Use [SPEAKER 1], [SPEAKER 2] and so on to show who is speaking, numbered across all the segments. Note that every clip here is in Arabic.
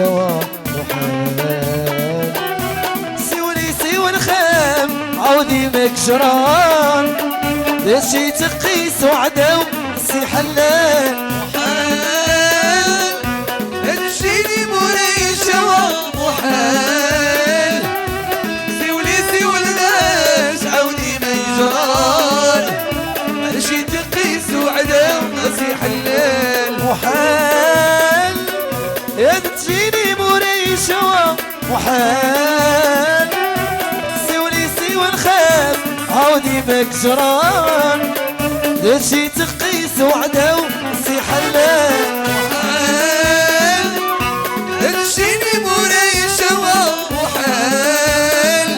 [SPEAKER 1] شوا محال سيولي سيو نخام عودي مكجران داشي تقيس وعداو سي حلال
[SPEAKER 2] محال تجيني مولاي شوا محال سيولي سيو الناس عودي مكجران داشي تقيس وعداو سي حلال
[SPEAKER 1] محال تجيني مولاي شوا محال سيولي سيو نخاف عودي مكجران داشي تقيس وعداو سي حلال
[SPEAKER 2] محال تجيني مولاي شوا محال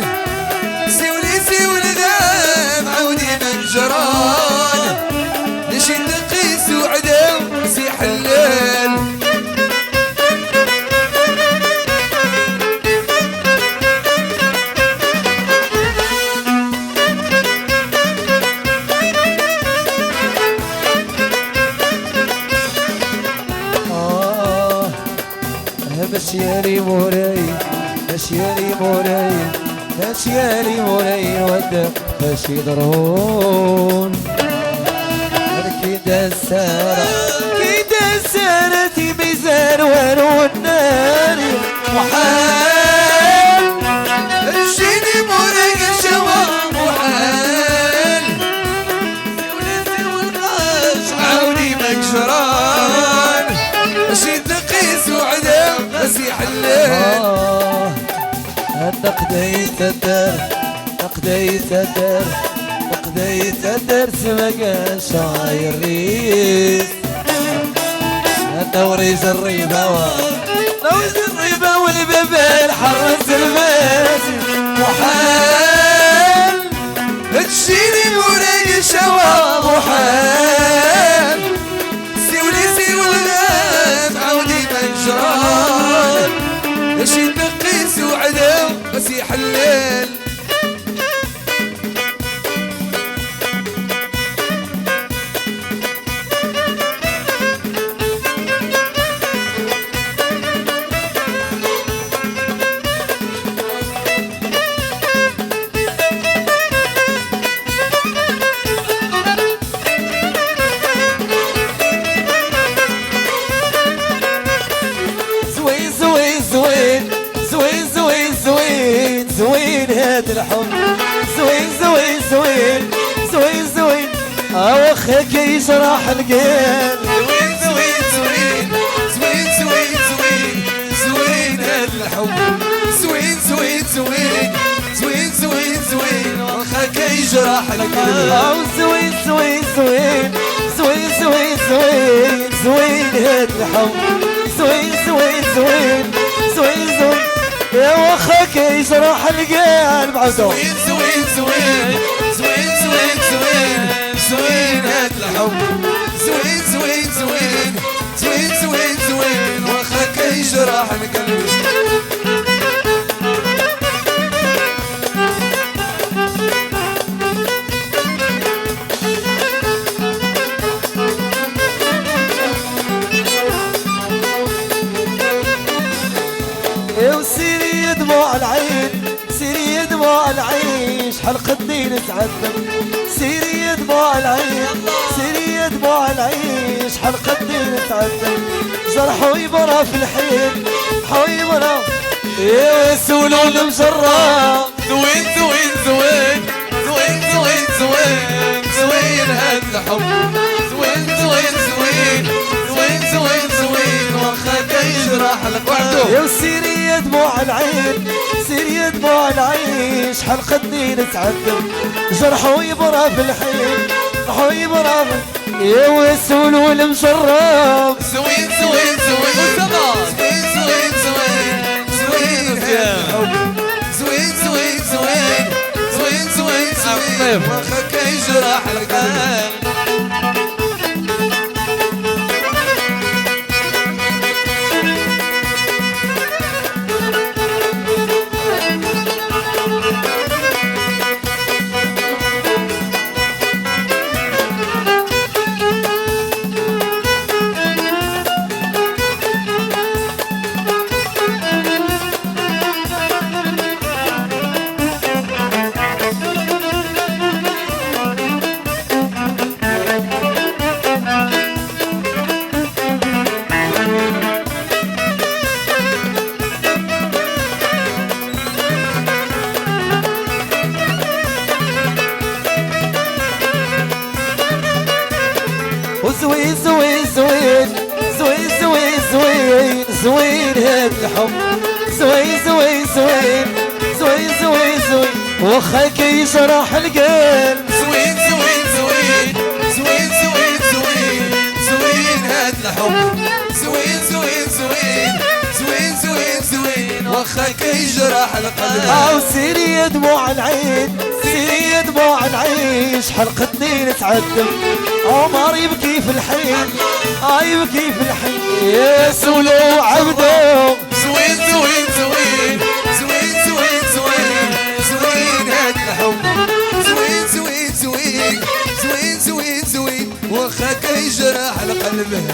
[SPEAKER 2] سيولي سيو الغام عودي مكجران داشي تقيس وعداو سي حلال
[SPEAKER 1] مشيالي مولاي مشيالي مولاي مشيالي مولاي ودم ماشي ضرون كيدا السارة كيدا السارة ميزان وانو النار
[SPEAKER 2] محال تجيني مولاي شوا محال سيولي سيو الغاش عاودي مكجران ماشي تقيس وعداو سي حلال
[SPEAKER 1] قديت الدار قديت الدار قديت الدار سمكان شاير ريس دوري الريبة دوري الريبة والبيبان حرس الباس
[SPEAKER 2] محال تجيني مولاي شوا محال سيولي سيو الغاز عاودي مكجران ماشي تقيس وعداو بس يحلال
[SPEAKER 1] زوين هاد الحب زوين زوين زوين زوين زوين اوخك يجرح القلب
[SPEAKER 2] زوين زوين زوين زوين زوين زوين زوين هاد الحب زوين زوين زوين زوين زوين زوين واخاك يجرح القلب
[SPEAKER 1] زوين زوين زوين زوين زوين زوين زوين هاد الحب زوين زوين زوين زوين زوين يا وخاك يجرح القلب عدو
[SPEAKER 2] زوين زوين زوين زوين زوين زوين زوين هاد الحب زوين زوين زوين زوين زوين زوين واخاك يجرح القلب
[SPEAKER 1] وسيري دموع العين سيري دموع العين شحال قدي نتعذب سيري دموع العين سيري دموع العين شحال قدي نتعذب جرحو يبرا في الحين حويبرا يسولو المجرة
[SPEAKER 2] زوين زوين زوين زوين زوين زوين زوين هاد الحب زوين زوين زوين زوين زوين زوين واخاك يجرح القلب
[SPEAKER 1] يا سيري دموع العين سيري دموع العين شحال قدي نتعذب جرحو يبرا في الحين حويبرا يا وسولو المجرة
[SPEAKER 2] زوين زوين زوين زوين زوين زوين زوين هاد الحب زوين زوين زوين زوين زوين زوين واخاك يجرح القلب
[SPEAKER 1] زوين هاد الحب زوين زوين زوين زوين زوين زوين وخا كيجرح القلب
[SPEAKER 2] زوين زوين زوين زوين زوين زوين زوين هاد الحب زوين زوين زوين زوين زوين زوين وخا كيجرح القلب
[SPEAKER 1] او سيري دموع العين سيري دموع العين شحال قدني نتعذب عمر يبكي في الحين يبكي في الحين يا سولو عبدو
[SPEAKER 2] زوين زوين زوين زوين زوين زوين زوين هاد الحب زوين زوين زوين زوين زوين زوين وخا كيجرح القلب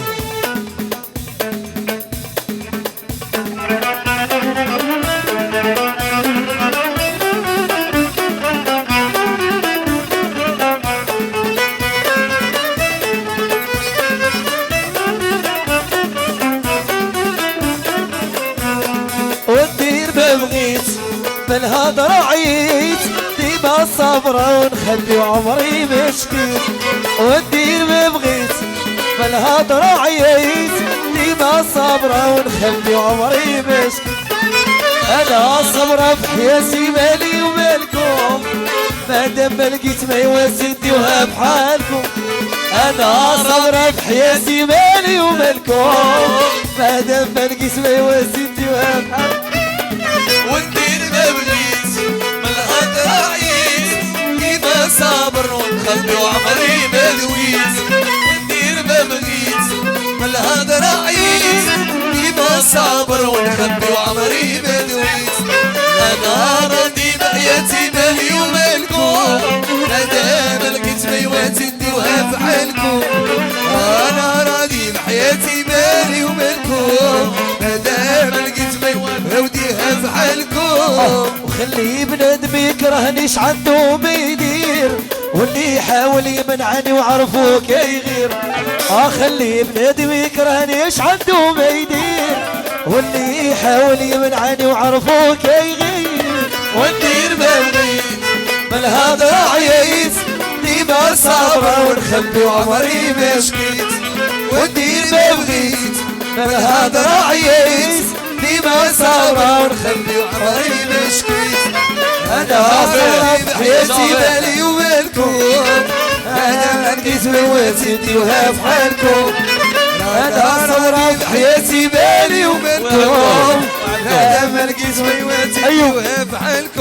[SPEAKER 1] ودير ما بغيت بالهضرة عييت ديما صابرة ونخلي عمري مشكيت ودير ما بغيت بالهضرة عييت ديما صابرة ونخلي عمري مشكيت أنا صبرة في حياتي مالي ومالكم مادام ما لقيت ما يواسي نديوها بحالكم أنا صبرة في حياتي مالي ومالكم مادام ما لقيت ما يواسي نديوها بحالكم
[SPEAKER 2] وندير ما بغيت من الهضرة عييت ديما صابر ونخلي عمري ما دويت وندير ما بغيت من الهضرة عييت ديما صابر ونخلي عمري ما دويت انا راضي بحياتي مالي ومالكم مادام لقيت ميواتي نديوها بحالكم انا راضي بحياتي مالي ومالكم مادام لقيت ميواتي وديها بحالكم
[SPEAKER 1] وخلي بنادم يكرهنيش عنده ما يدير واللي يحاول يمنعني وعرفو كيغير خلي بنادم يكرهنيش عنده ما يدير واللي يحاول يمنعني وعرفو كيغير
[SPEAKER 2] وندير ما بغيت
[SPEAKER 1] بالهضرة عييت ديما صابرة ونخبي
[SPEAKER 2] عمري ما شكيت
[SPEAKER 1] وندير ما بغيت بالهضرة عييت ديما صابرة ونخبي
[SPEAKER 2] عمري ما شكيت
[SPEAKER 1] أنا صابرة بحياتي مالي ومالكم أنا ما لقيت مواتي نديوها بحالكم أنا صابرة بحياتي مالي ومالكم أنا ما لقيت مواتي نديوها بحالكم